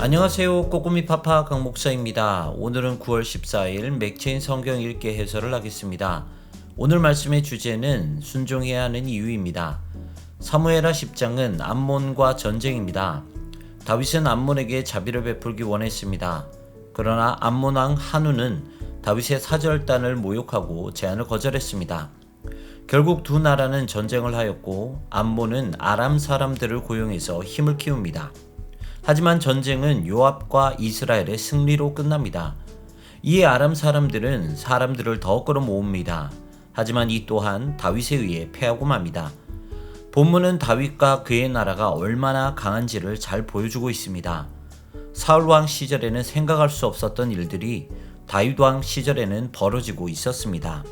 안녕하세요. 꼬꼬미 파파 강 목사입니다. 오늘은 9월 14일 맥체인 성경 읽기 해설을 하겠습니다. 오늘 말씀의 주제는 순종해야 하는 이유입니다. 사무엘하 10장은 암몬과 전쟁입니다. 다윗은 암몬에게 자비를 베풀기 원했습니다. 그러나 암몬 왕 한우는 다윗의 사절단을 모욕하고 제안을 거절했습니다. 결국 두 나라는 전쟁을 하였고 암몬은 아람 사람들을 고용해서 힘을 키웁니다. 하지만 전쟁은 요압과 이스라엘의 승리로 끝납니다. 이에 아람 사람들은 사람들을 더 끌어모읍니다. 하지만 이 또한 다윗에 의해 패하고 맙니다. 본문은 다윗과 그의 나라가 얼마나 강한지를 잘 보여주고 있습니다. 사울왕 시절에는 생각할 수 없었던 일들이 다윗왕 시절에는 벌어지고 있었습니다.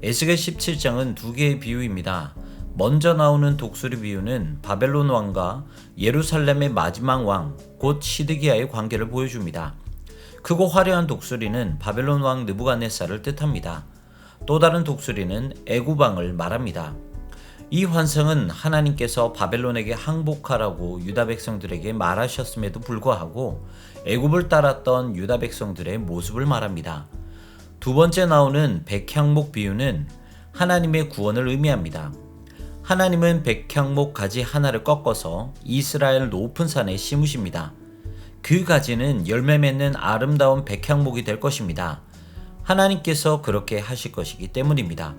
에스겔 17장은 두 개의 비유입니다. 먼저 나오는 독수리 비유는 바벨론 왕과 예루살렘의 마지막 왕, 곧 시드기야의 관계를 보여줍니다. 크고 화려한 독수리는 바벨론 왕 느부갓네살을 뜻합니다. 또 다른 독수리는 애굽 왕을 말합니다. 이 환상은 하나님께서 바벨론에게 항복하라고 유다 백성들에게 말하셨음에도 불구하고 애굽을 따랐던 유다 백성들의 모습을 말합니다. 두 번째 나오는 백향목 비유는 하나님의 구원을 의미합니다. 하나님은 백향목 가지 하나를 꺾어서 이스라엘 높은 산에 심으십니다. 그 가지는 열매 맺는 아름다운 백향목이 될 것입니다. 하나님께서 그렇게 하실 것이기 때문입니다.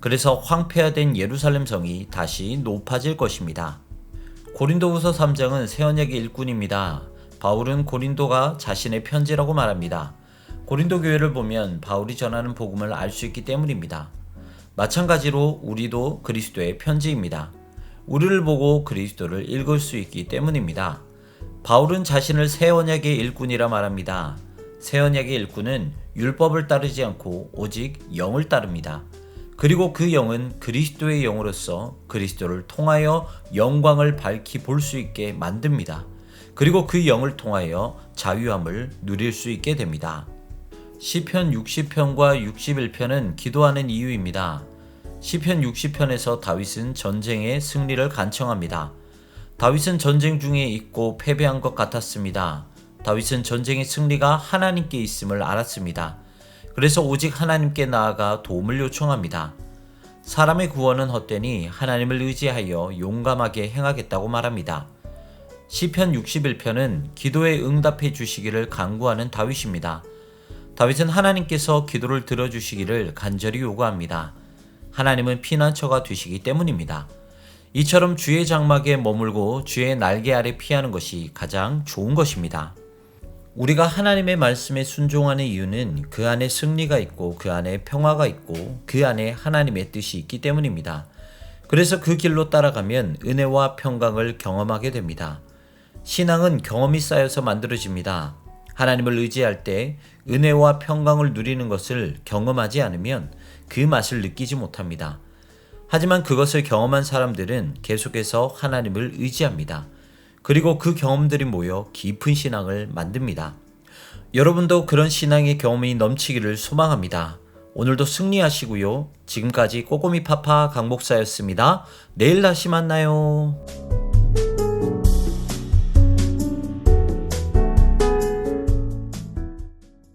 그래서 황폐화된 예루살렘 성이 다시 높아질 것입니다. 고린도후서 3장은 새 언약의 일꾼입니다. 바울은 고린도가 자신의 편지라고 말합니다. 고린도 교회를 보면 바울이 전하는 복음을 알 수 있기 때문입니다. 마찬가지로 우리도 그리스도의 편지입니다. 우리를 보고 그리스도를 읽을 수 있기 때문입니다. 바울은 자신을 새 언약의 일꾼이라 말합니다. 새 언약의 일꾼은 율법을 따르지 않고 오직 영을 따릅니다. 그리고 그 영은 그리스도의 영으로서 그리스도를 통하여 영광을 밝히 볼 수 있게 만듭니다. 그리고 그 영을 통하여 자유함을 누릴 수 있게 됩니다. 시편 60편과 61편은 기도하는 이유입니다. 시편 60편에서 다윗은 전쟁의 승리를 간청합니다. 다윗은 전쟁 중에 있고 패배한 것 같았습니다. 다윗은 전쟁의 승리가 하나님께 있음을 알았습니다. 그래서 오직 하나님께 나아가 도움을 요청합니다. 사람의 구원은 헛되니 하나님을 의지하여 용감하게 행하겠다고 말합니다. 시편 61편은 기도에 응답해 주시기를 간구하는 다윗입니다. 다윗은 하나님께서 기도를 들어주시기를 간절히 요구합니다. 하나님은 피난처가 되시기 때문입니다. 이처럼 주의 장막에 머물고 주의 날개 아래 피하는 것이 가장 좋은 것입니다. 우리가 하나님의 말씀에 순종하는 이유는 그 안에 승리가 있고 그 안에 평화가 있고 그 안에 하나님의 뜻이 있기 때문입니다. 그래서 그 길로 따라가면 은혜와 평강을 경험하게 됩니다. 신앙은 경험이 쌓여서 만들어집니다. 하나님을 의지할 때 은혜와 평강을 누리는 것을 경험하지 않으면 그 맛을 느끼지 못합니다. 하지만 그것을 경험한 사람들은 계속해서 하나님을 의지합니다. 그리고 그 경험들이 모여 깊은 신앙을 만듭니다. 여러분도 그런 신앙의 경험이 넘치기를 소망합니다. 오늘도 승리하시고요. 지금까지 꼬꼬미 파파 강 목사였습니다. 내일 다시 만나요.